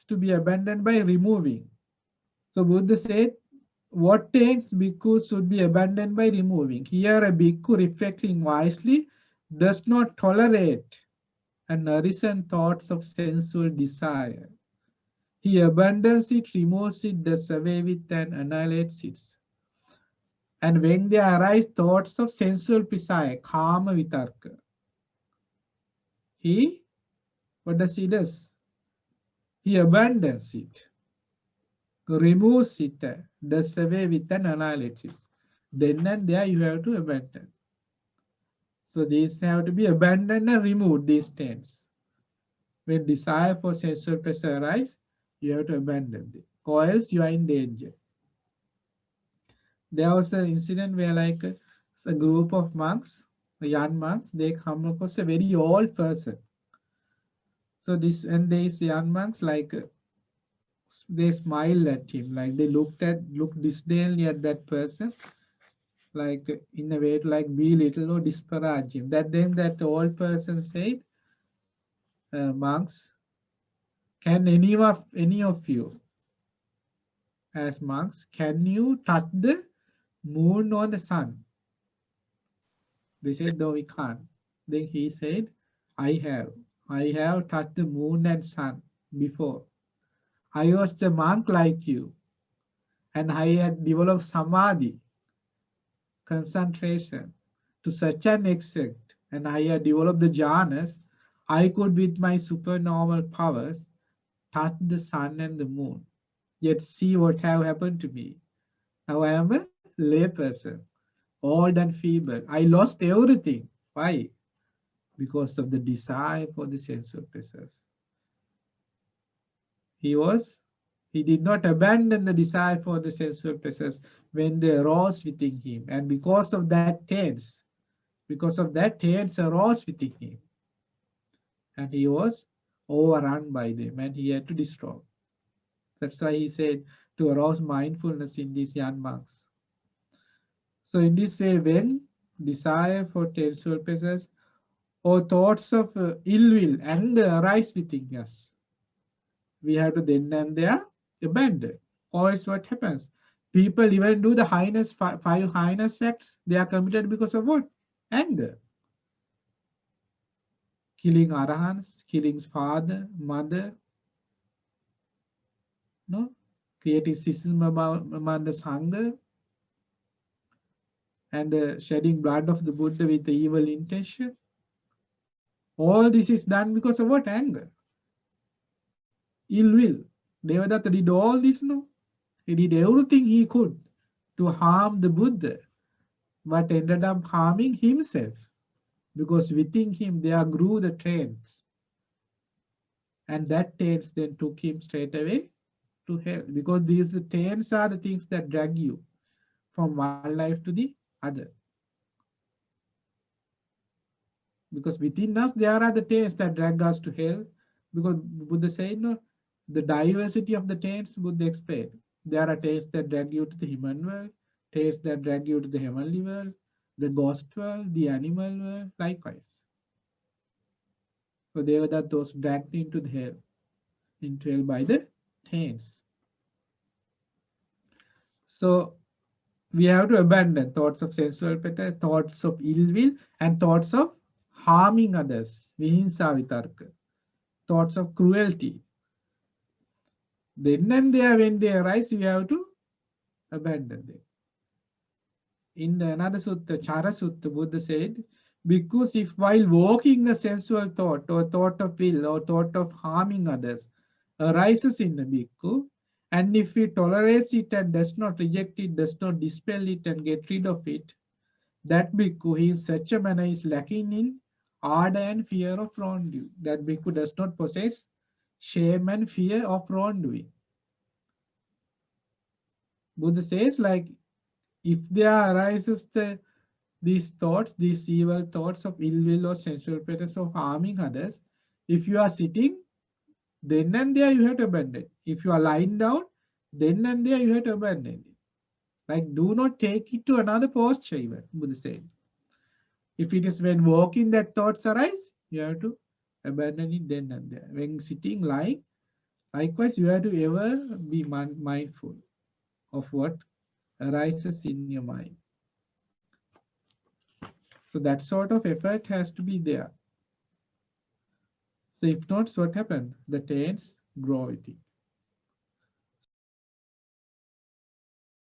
to be abandoned by removing. So Buddha said, what taints bhikkhus should be abandoned by removing. Here a bhikkhu reflecting wisely does not tolerate and nourishing thoughts of sensual desire. He abandons it, removes it, does away with and annihilates it. And when there arise thoughts of sensual desire, kama vitarka, what does he does? He abandons it, removes it, does away with and annihilates it. Then and there you have to abandon. So these have to be abandoned and removed, these taints. When desire for sensual pleasure arises, you have to abandon it, or else you are in danger. There was an incident where like a group of monks, young monks, they come across a very old person. So these young monks like they smiled at him, like they looked disdainfully at that person, like in a way to like belittle or disparage him. That old person said, monks, can any of you as monks, can you touch the moon or the sun? They said, no, we can't. Then he said, I have touched the moon and sun before. I was a monk like you, and I had developed samadhi, concentration, to such an extent, and I had developed the jhanas, I could with my supernormal powers touch the sun and the moon. Yet see what have happened to me. Now I am a lay person, old and feeble. I lost everything. Why? Because of the desire for the sensual pleasures. He did not abandon the desire for the sensual pleasures when they arose within him. And because of that taints arose within him. And he was overrun by them and he had to destroy. That's why he said to arouse mindfulness in these young monks. So in this way, when desire for sensual pleasures or thoughts of ill will, anger arise within us, we have to then and there abandon. Or else what happens? People even do the five heinous acts. They are committed because of what? Anger. Killing arahants, killing father, mother, no, creating schism among the sangha, and shedding blood of the Buddha with the evil intention. All this is done because of what? Anger. Ill will. Devadatta did all this, no? He did everything he could to harm the Buddha, but ended up harming himself because within him there grew the taints. And that taints then took him straight away to hell, because these taints are the things that drag you from one life to the other. Because within us there are the taints that drag us to hell, because Buddha said, no, the diversity of the taints, Buddha explained. There are taints that drag you to the human world, taints that drag you to the heavenly world, the ghost world, the animal world, likewise. So they were those dragged into hell by the taints. So we have to abandon thoughts of sensual pleasure, thoughts of ill will, and thoughts of harming others, vihinsa vitarka, thoughts of cruelty. Then and there, when they arise, you have to abandon them. In another sutta, Chara Sutta, Buddha said, because if while walking a sensual thought or thought of ill or thought of harming others arises in the bhikkhu, and if he tolerates it and does not reject it, does not dispel it and get rid of it, that bhikkhu, he in such a manner is lacking in ardor and fear of wrongdoing. That bhikkhu does not possess shame and fear of wrongdoing. Buddha says, like, if there arises these thoughts, these evil thoughts of ill will or sensual pleasures of harming others, if you are sitting, then and there you have to abandon it. If you are lying down, then and there you have to abandon it. Like, do not take it to another posture even, Buddha said. If it is when walking that thoughts arise, you have to abandon it then and there. When sitting, lying, Likewise, you have to ever be mindful of what arises in your mind. So that sort of effort has to be there. So if not, what happens? The taints grow with it.